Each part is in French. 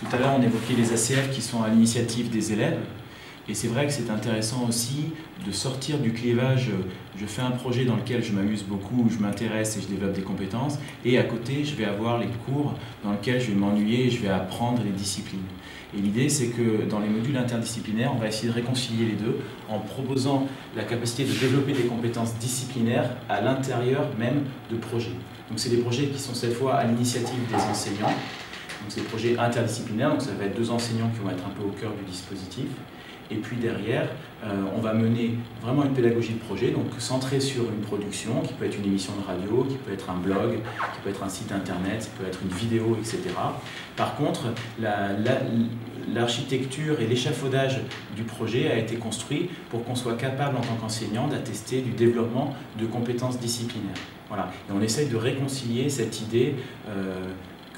Tout à l'heure, on évoquait les ACF qui sont à l'initiative des élèves. Et c'est vrai que c'est intéressant aussi de sortir du clivage. Je fais un projet dans lequel je m'amuse beaucoup, où je m'intéresse et je développe des compétences. Et à côté, je vais avoir les cours dans lesquels je vais m'ennuyer et je vais apprendre les disciplines. Et l'idée, c'est que dans les modules interdisciplinaires, on va essayer de réconcilier les deux en proposant la capacité de développer des compétences disciplinaires à l'intérieur même de projets. Donc c'est des projets qui sont cette fois à l'initiative des enseignants. Donc c'est des projets interdisciplinaires, donc ça va être 2 enseignants qui vont être un peu au cœur du dispositif. Et puis derrière, on va mener vraiment une pédagogie de projet, donc centrée sur une production, qui peut être une émission de radio, qui peut être un blog, qui peut être un site internet, qui peut être une vidéo, etc. Par contre, l'architecture et l'échafaudage du projet a été construit pour qu'on soit capable, en tant qu'enseignant, d'attester du développement de compétences disciplinaires. Voilà. Et on essaye de réconcilier cette idée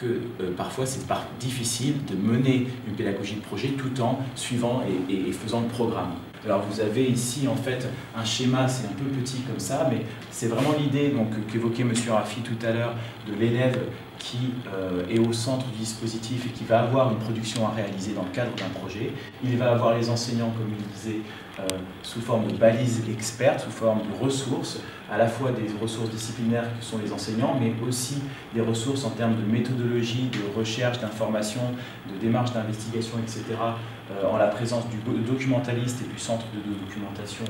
que parfois c'est difficile de mener une pédagogie de projet tout en suivant et faisant le programme. Alors vous avez ici en fait un schéma, c'est un peu petit comme ça, mais c'est vraiment l'idée qu'évoquait M. Raffi tout à l'heure de l'élève qui est au centre du dispositif et qui va avoir une production à réaliser dans le cadre d'un projet. Il va avoir les enseignants, comme il disait, sous forme de balises expertes, sous forme de ressources, à la fois des ressources disciplinaires que sont les enseignants, mais aussi des ressources en termes de méthodologie, de recherche, d'information, de démarche d'investigation, etc., en la présence du documentaliste et du centre de documentation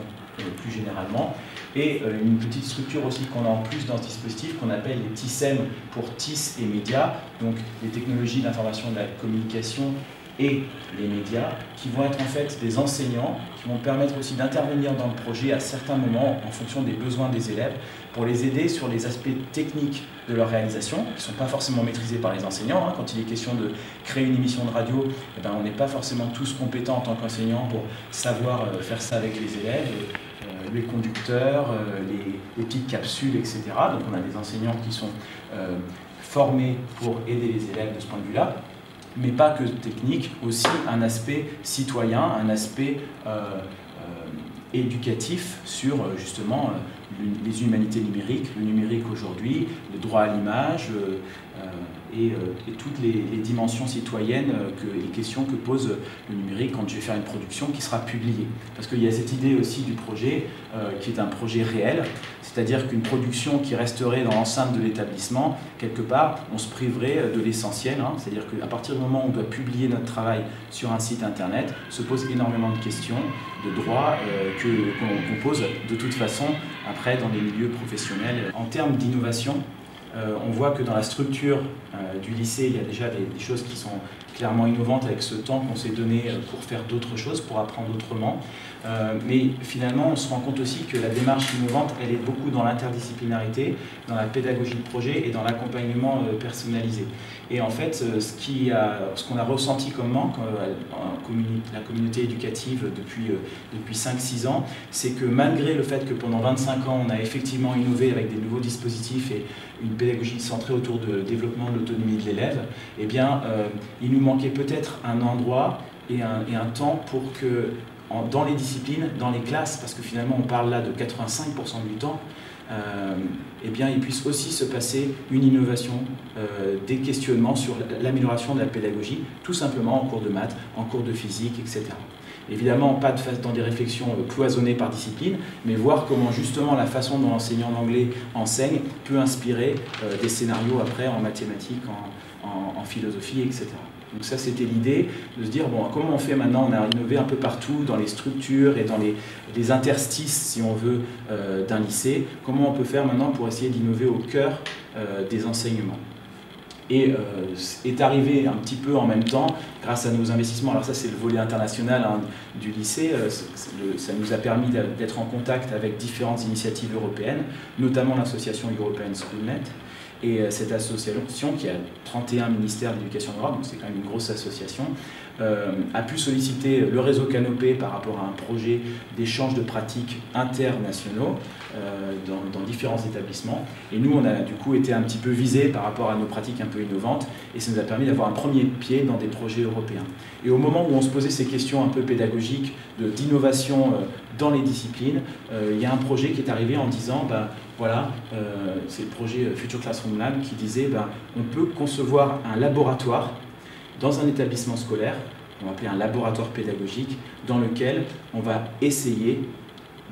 plus généralement. Et une petite structure aussi qu'on a en plus dans ce dispositif qu'on appelle les TISEM pour TIS et médias, donc les technologies d'information et de la communication et les médias, qui vont être en fait des enseignants, qui vont permettre aussi d'intervenir dans le projet à certains moments en fonction des besoins des élèves, pour les aider sur les aspects techniques de leur réalisation, qui ne sont pas forcément maîtrisés par les enseignants. Quand il est question de créer une émission de radio, on n'est pas forcément tous compétents en tant qu'enseignants pour savoir faire ça avec les élèves, les conducteurs, les petites capsules, etc. Donc on a des enseignants qui sont formés pour aider les élèves de ce point de vue-là. Mais pas que technique, aussi un aspect citoyen, un aspect éducatif sur justement les humanités numériques, le numérique aujourd'hui, le droit à l'image et toutes les dimensions citoyennes et questions que pose le numérique quand je vais faire une production qui sera publiée. Parce qu'il y a cette idée aussi du projet qui est un projet réel, c'est-à-dire qu'une production qui resterait dans l'enceinte de l'établissement, quelque part, on se priverait de l'essentiel, c'est-à-dire qu'à partir du moment où on doit publier notre travail sur un site internet, se pose énormément de questions, de droits qu'on pose de toute façon après dans les milieux professionnels. En termes d'innovation, on voit que dans la structure du lycée, il y a déjà des choses qui sont clairement innovantes avec ce temps qu'on s'est donné pour faire d'autres choses, pour apprendre autrement. Mais finalement, on se rend compte aussi que la démarche innovante, elle est beaucoup dans l'interdisciplinarité, dans la pédagogie de projet et dans l'accompagnement personnalisé. Et en fait, ce qu'on a ressenti comme manque, la communauté éducative depuis 5-6 ans, c'est que malgré le fait que pendant 25 ans, on a effectivement innové avec des nouveaux dispositifs et une pédagogie centrée autour de développement de l'autonomie de l'élève, eh bien, il nous manquait peut-être un endroit et un temps pour que, dans les disciplines, dans les classes, parce que finalement on parle là de 85% du temps, eh bien, il puisse aussi se passer une innovation, des questionnements sur l'amélioration de la pédagogie, tout simplement en cours de maths, en cours de physique, etc. Évidemment, pas dans des réflexions cloisonnées par discipline, mais voir comment justement la façon dont l'enseignant d'anglais enseigne peut inspirer des scénarios après en mathématiques, en philosophie, etc. Donc ça, c'était l'idée de se dire, bon, comment on fait maintenant? On a innové un peu partout, dans les structures et dans les interstices, si on veut, d'un lycée. Comment on peut faire maintenant pour essayer d'innover au cœur des enseignements? Et est arrivé un petit peu en même temps, grâce à nos investissements, alors ça c'est le volet international du lycée, ça nous a permis d'être en contact avec différentes initiatives européennes, notamment l'association European Schoolnet, et cette association qui a 31 ministères de l'éducation en Europe, donc c'est quand même une grosse association, a pu solliciter le réseau Canopé par rapport à un projet d'échange de pratiques internationaux dans différents établissements. Et nous, on a du coup été un petit peu visés par rapport à nos pratiques un peu innovantes et ça nous a permis d'avoir un premier pied dans des projets européens. Et au moment où on se posait ces questions un peu pédagogiques d'innovation dans les disciplines, il y a un projet qui est arrivé en disant voilà, c'est le projet Future Classroom Lab qui disait on peut concevoir un laboratoire dans un établissement scolaire, on va appeler un laboratoire pédagogique, dans lequel on va essayer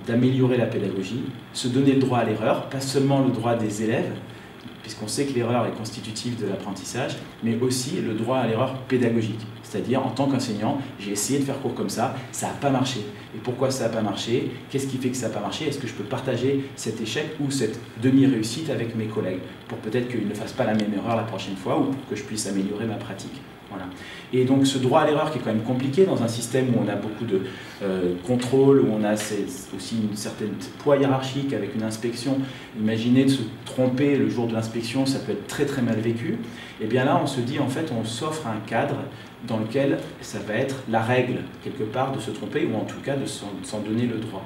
d'améliorer la pédagogie, se donner le droit à l'erreur, pas seulement le droit des élèves, puisqu'on sait que l'erreur est constitutive de l'apprentissage, mais aussi le droit à l'erreur pédagogique. C'est-à-dire, en tant qu'enseignant, j'ai essayé de faire cours comme ça n'a pas marché. Et pourquoi ça n'a pas marché? Qu'est-ce qui fait que ça n'a pas marché? Est-ce que je peux partager cet échec ou cette demi-réussite avec mes collègues pour peut-être qu'ils ne fassent pas la même erreur la prochaine fois ou pour que je puisse améliorer ma pratique? Voilà. Et donc ce droit à l'erreur qui est quand même compliqué dans un système où on a beaucoup de contrôle, où on a aussi une certaine poids hiérarchique avec une inspection. Imaginez de se tromper le jour de l'inspection, ça peut être très très mal vécu. Et bien là on se dit en fait on s'offre un cadre dans lequel ça va être la règle quelque part de se tromper ou en tout cas de s'en donner le droit.